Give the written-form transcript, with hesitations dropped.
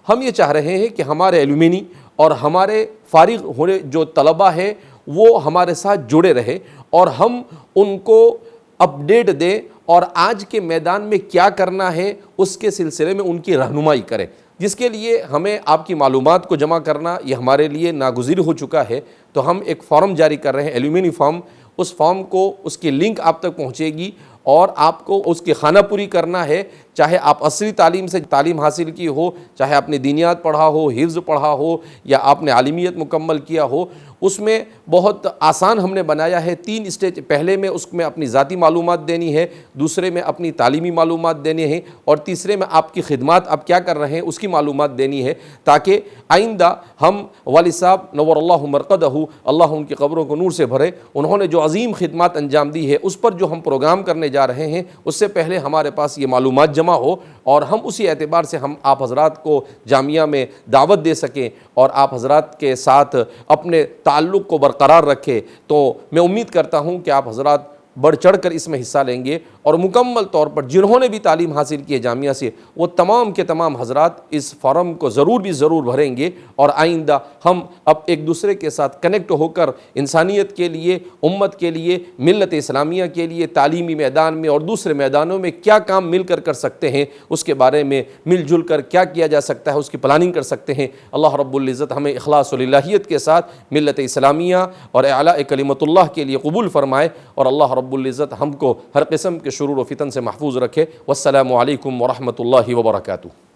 ہم یہ چاہ رہے ہیں کہ ہمارے ایلومینی اور ہمارے فارغ ہونے جو طلبہ ہیں وہ ہمارے ساتھ جڑے رہے اور ہم ان کو اپڈیٹ دیں اور آج کے میدان میں کیا کرنا ہے اس کے سلسلے میں ان کی رہنمائی کریں، جس کے لیے ہمیں آپ کی معلومات کو جمع کرنا یہ ہمارے لیے ناگزیر ہو چکا ہے۔ تو ہم ایک فارم جاری کر رہے ہیں، ایلومینی فارم، اس فارم کو اس کی لنک آپ تک پہنچے گی اور آپ کو اس کی خانہ پوری کرنا ہے، چاہے آپ عصری تعلیم سے تعلیم حاصل کی ہو، چاہے آپ نے دینیات پڑھا ہو، حفظ پڑھا ہو یا آپ نے عالمیت مکمل کیا ہو۔ اس میں بہت آسان ہم نے بنایا ہے، 3 اسٹیج، پہلے میں اس میں اپنی ذاتی معلومات دینی ہے، دوسرے میں اپنی تعلیمی معلومات دینی ہے اور تیسرے میں آپ کی خدمات آپ کیا کر رہے ہیں اس کی معلومات دینی ہے، تاکہ آئندہ ہم والد صاحب نور اللہ مرقدہ، اللہ ان کی قبروں کو نور سے بھرے، انہوں نے جو عظیم خدمات انجام دی ہے اس پر جو ہم پروگرام کرنے جا رہے ہیں اس سے پہلے ہمارے پاس یہ معلومات جمع ہو اور ہم اسی اعتبار سے ہم آپ حضرات کو جامعہ میں دعوت دے سکیں اور آپ حضرات کے ساتھ اپنے تعلق کو برقرار رکھے۔ تو میں امید کرتا ہوں کہ آپ حضرات بڑھ چڑھ کر اس میں حصہ لیں گے اور مکمل طور پر جنہوں نے بھی تعلیم حاصل کی ہے جامعہ سے وہ تمام کے تمام حضرات اس فارم کو ضرور بھریں گے اور آئندہ ہم اب ایک دوسرے کے ساتھ کنیکٹ ہو کر انسانیت کے لیے، امت کے لیے، ملت اسلامیہ کے لیے تعلیمی میدان میں اور دوسرے میدانوں میں کیا کام مل کر سکتے ہیں اس کے بارے میں مل جل کر کیا کیا جا سکتا ہے اس کی پلاننگ کر سکتے ہیں۔ اللہ رب العزت ہمیں اخلاص و للہیت کے ساتھ ملت اسلامیہ اور اعلاء کلمت اللہ کے لیے قبول فرمائے اور اللہ رب العزت ہم کو ہر قسم کے شرور و فتن سے محفوظ رکھے۔ والسلام علیکم ورحمۃ اللہ وبرکاتہ۔